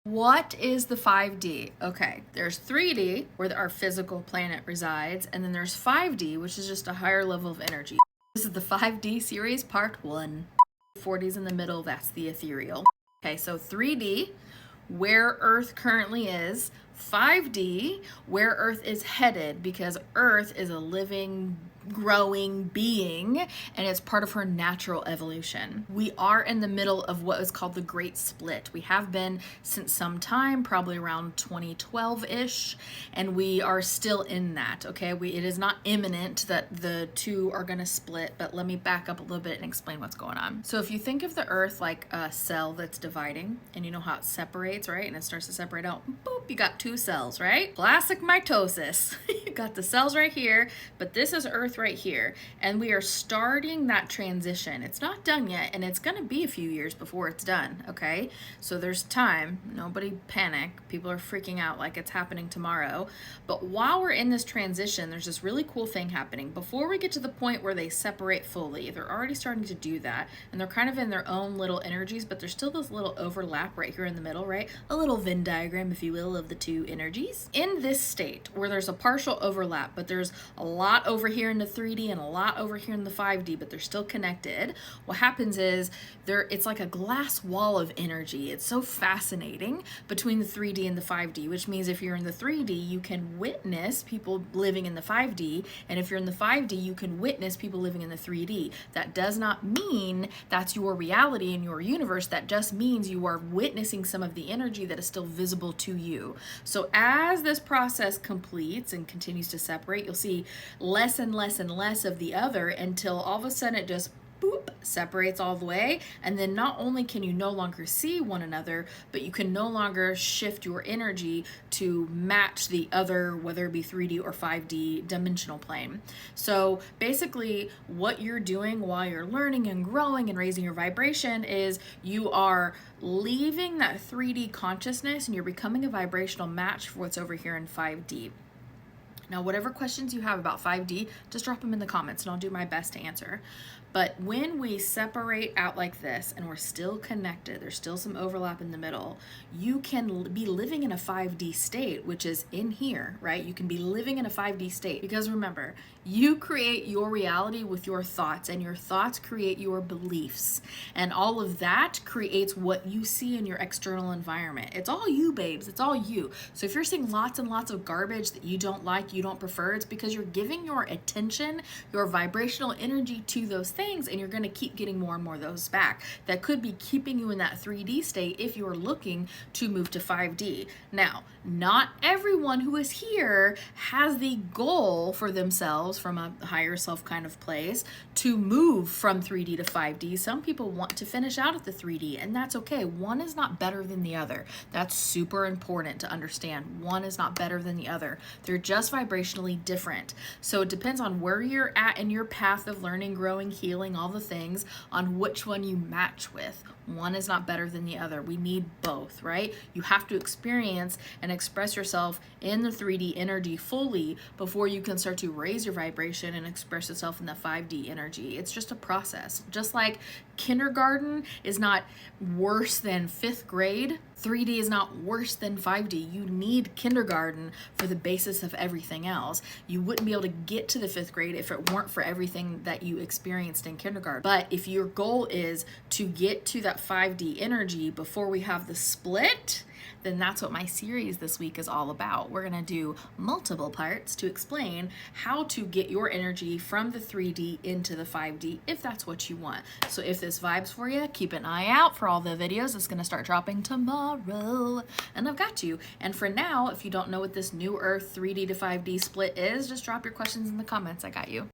What is the 5D? Okay, there's 3D, where our physical planet resides, and then there's 5D, which is just a higher level of energy. This is the 5D series, part 1. 40's in the middle, that's the ethereal. Okay, so 3D, where Earth currently is. 5D, where Earth is headed, because Earth is a living, growing being, and it's part of her natural evolution. We are in the middle of what is called the Great Split. We have been since some time, probably around 2012-ish, and we are still in that, okay? It is not imminent that the two are gonna split, but let me back up a little bit and explain what's going on. So if you think of the Earth like a cell that's dividing, and you know how it separates, right? And it starts to separate out, boop, you got two cells, right? Classic mitosis. You got the cells right here, but this is Earth right here, and we are starting that transition. It's not done yet, and it's gonna be a few years before it's done, okay? So there's time, nobody panic. People are freaking out like it's happening tomorrow. But while we're in this transition, there's this really cool thing happening. Before we get to the point where they separate fully, they're already starting to do that, and they're kind of in their own little energies, but there's still this little overlap right here in the middle, right? A little Venn diagram, if you will, of the two energies. In this state, where there's a partial overlap, but there's a lot over here in the 3D and a lot over here in the 5D, but they're still connected, what happens is it's like a glass wall of energy. It's so fascinating between the 3D and the 5D, which means if you're in the 3D, you can witness people living in the 5D, and if you're in the 5D, you can witness people living in the 3D. That does not mean that's your reality in your universe. That just means you are witnessing some of the energy that is still visible to you. So as this process completes and continues to separate, you'll see less and less and less of the other until all of a sudden it just boop, separates all the way. And then not only can you no longer see one another, but you can no longer shift your energy to match the other, whether it be 3D or 5D dimensional plane. So basically what you're doing while you're learning and growing and raising your vibration is you are leaving that 3D consciousness and you're becoming a vibrational match for what's over here in 5D. Now, whatever questions you have about 5D, just drop them in the comments and I'll do my best to answer. But when we separate out like this and we're still connected, there's still some overlap in the middle, you can be living in a 5D state, which is in here, right? You can be living in a 5D state because remember, you create your reality with your thoughts, and your thoughts create your beliefs, and all of that creates what you see in your external environment. It's all you, babes. It's all you. So if you're seeing lots and lots of garbage that you don't like, you don't prefer, it's because you're giving your attention, your vibrational energy to those things, and you're going to keep getting more and more of those back. That could be keeping you in that 3D state if you're looking to move to 5D. Now, not everyone who is here has the goal for themselves from a higher self kind of place to move from 3D to 5D. Some people want to finish out at the 3D, and that's okay. One is not better than the other. That's super important to understand. One is not better than the other. They're just vibrationally different. So it depends on where you're at in your path of learning, growing, healing, all the things, on which one you match with. One is not better than the other. We need both, right? You have to experience and express yourself in the 3D energy fully before you can start to raise your vibration and express yourself in the 5D energy. It's just a process. Just like kindergarten is not worse than 5th grade, 3D is not worse than 5D. You need kindergarten for the basis of everything else. You wouldn't be able to get to the 5th grade if it weren't for everything that you experienced in kindergarten. But if your goal is to get to that 5D energy before we have the split, then that's what my series this week is all about. We're gonna do multiple parts to explain how to get your energy from the 3D into the 5D if that's what you want. So if this vibes for you, keep an eye out for all the videos. It's gonna start dropping tomorrow, and I've got you. And for now, if you don't know what this new Earth 3D to 5D split is, just drop your questions in the comments. I got you.